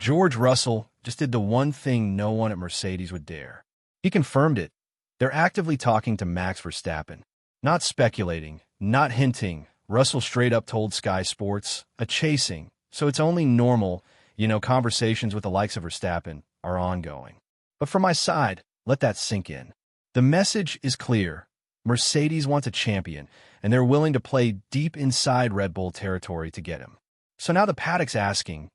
George Russell just did the one thing no one at Mercedes would dare. He confirmed it. They're actively talking to Max Verstappen. Not speculating, not hinting. Russell straight up told Sky Sports, a chasing. So it's only normal, conversations with the likes of Verstappen are ongoing. But from my side, let that sink in. The message is clear. Mercedes wants a champion, and they're willing to play deep inside Red Bull territory to get him. So now the paddock's asking,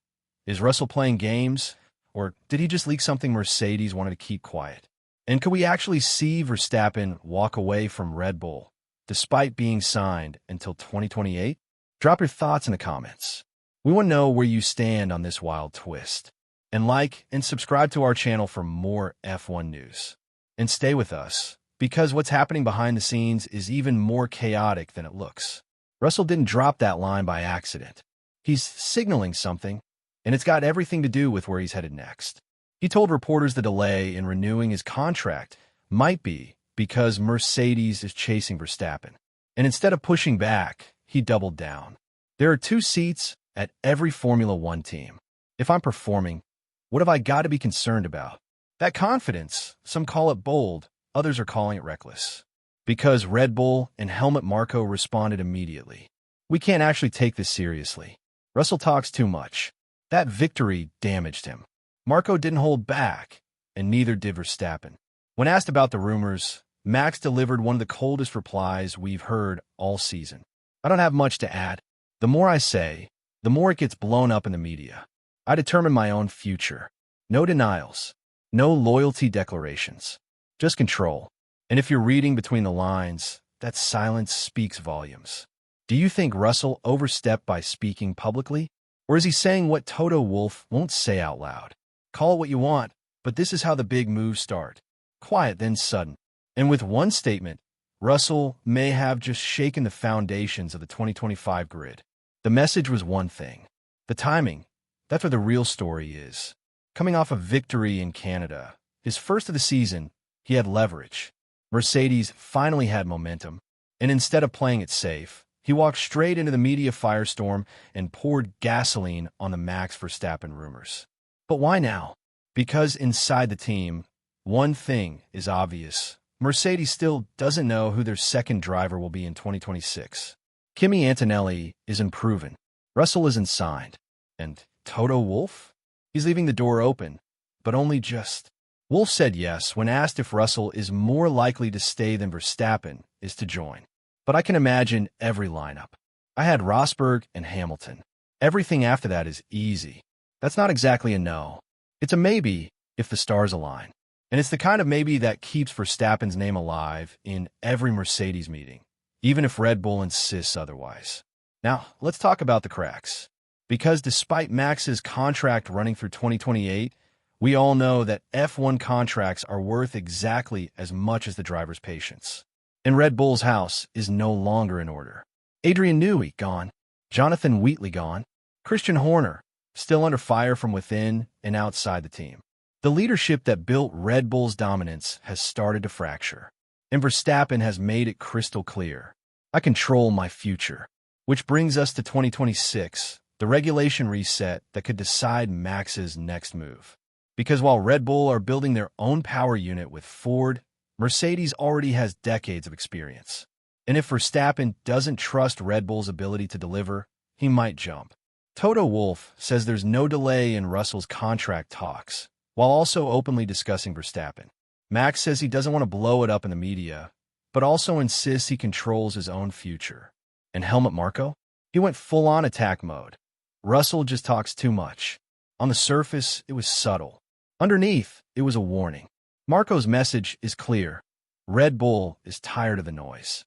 is Russell playing games, or did he just leak something Mercedes wanted to keep quiet? And could we actually see Verstappen walk away from Red Bull, despite being signed until 2028? Drop your thoughts in the comments. We want to know where you stand on this wild twist. And like and subscribe to our channel for more F1 news. And stay with us, because what's happening behind the scenes is even more chaotic than it looks. Russell didn't drop that line by accident. He's signaling something, and it's got everything to do with where he's headed next. He told reporters the delay in renewing his contract might be because Mercedes is chasing Verstappen. And instead of pushing back, he doubled down. There are 2 seats at every Formula One team. If I'm performing, what have I got to be concerned about? That confidence, some call it bold, others are calling it reckless. Because Red Bull and Helmut Marko responded immediately. We can't actually take this seriously. Russell talks too much. That victory damaged him. Marko didn't hold back, and neither did Verstappen. When asked about the rumors, Max delivered one of the coldest replies we've heard all season. I don't have much to add. The more I say, the more it gets blown up in the media. I determine my own future. No denials. No loyalty declarations. Just control. And if you're reading between the lines, that silence speaks volumes. Do you think Russell overstepped by speaking publicly? Or is he saying what Toto Wolff won't say out loud? Call it what you want, but this is how the big moves start. Quiet, then sudden. And with one statement, Russell may have just shaken the foundations of the 2025 grid. The message was one thing. The timing, that's where the real story is. Coming off a victory in Canada, his first of the season, he had leverage. Mercedes finally had momentum, and instead of playing it safe, he walked straight into the media firestorm and poured gasoline on the Max Verstappen rumors. But why now? Because inside the team, one thing is obvious. Mercedes still doesn't know who their second driver will be in 2026. Kimi Antonelli isn't proven. Russell isn't signed. And Toto Wolff? He's leaving the door open, but only just. Wolff said yes when asked if Russell is more likely to stay than Verstappen is to join. But I can imagine every lineup. I had Rosberg and Hamilton. Everything after that is easy. That's not exactly a no. It's a maybe if the stars align. And it's the kind of maybe that keeps Verstappen's name alive in every Mercedes meeting, even if Red Bull insists otherwise. Now, let's talk about the cracks. Because despite Max's contract running through 2028, we all know that F1 contracts are worth exactly as much as the driver's patience. And Red Bull's house is no longer in order. Adrian Newey, gone. Jonathan Wheatley, gone. Christian Horner, still under fire from within and outside the team. The leadership that built Red Bull's dominance has started to fracture. And Verstappen has made it crystal clear. I control my future. Which brings us to 2026, the regulation reset that could decide Max's next move. Because while Red Bull are building their own power unit with Ford, Mercedes already has decades of experience. And if Verstappen doesn't trust Red Bull's ability to deliver, he might jump. Toto Wolff says there's no delay in Russell's contract talks, while also openly discussing Verstappen. Max says he doesn't want to blow it up in the media, but also insists he controls his own future. And Helmut Marko? He went full-on attack mode. Russell just talks too much. On the surface, it was subtle. Underneath, it was a warning. Marko's message is clear. Red Bull is tired of the noise.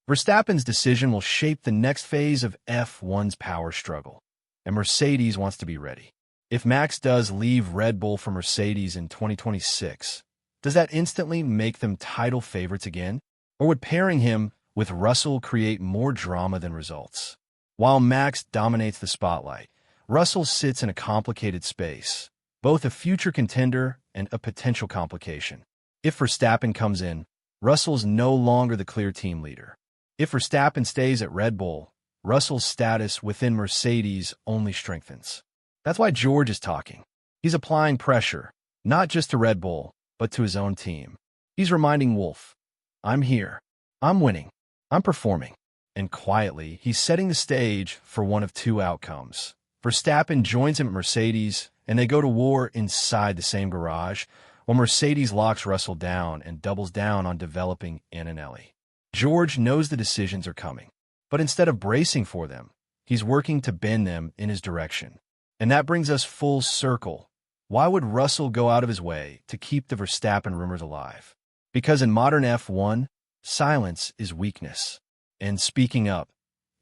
Verstappen's decision will shape the next phase of F1's power struggle, and Mercedes wants to be ready. If Max does leave Red Bull for Mercedes in 2026, does that instantly make them title favorites again? Or would pairing him with Russell create more drama than results? While Max dominates the spotlight, Russell sits in a complicated space, both a future contender and a potential complication. If Verstappen comes in, Russell's no longer the clear team leader. If Verstappen stays at Red Bull, Russell's status within Mercedes only strengthens. That's why George is talking. He's applying pressure, not just to Red Bull, but to his own team. He's reminding Wolff, I'm here. I'm winning. I'm performing. And quietly, he's setting the stage for one of two outcomes. Verstappen joins him at Mercedes, and they go to war inside the same garage, while Mercedes locks Russell down and doubles down on developing Antonelli. George knows the decisions are coming, but instead of bracing for them, he's working to bend them in his direction. And that brings us full circle. Why would Russell go out of his way to keep the Verstappen rumors alive? Because in modern F1, silence is weakness. And speaking up,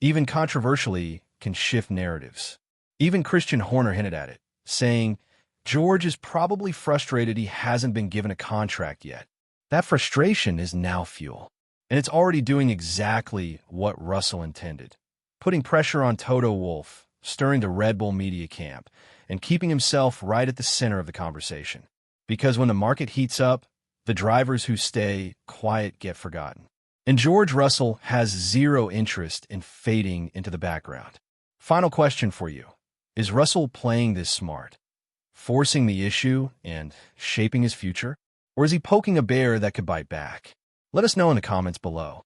even controversially, can shift narratives. Even Christian Horner hinted at it, saying, George is probably frustrated he hasn't been given a contract yet. That frustration is now fuel. And it's already doing exactly what Russell intended, putting pressure on Toto Wolff, stirring the Red Bull media camp, and keeping himself right at the center of the conversation. Because when the market heats up, the drivers who stay quiet get forgotten. And George Russell has zero interest in fading into the background. Final question for you. Is Russell playing this smart, forcing the issue and shaping his future? Or is he poking a bear that could bite back? Let us know in the comments below.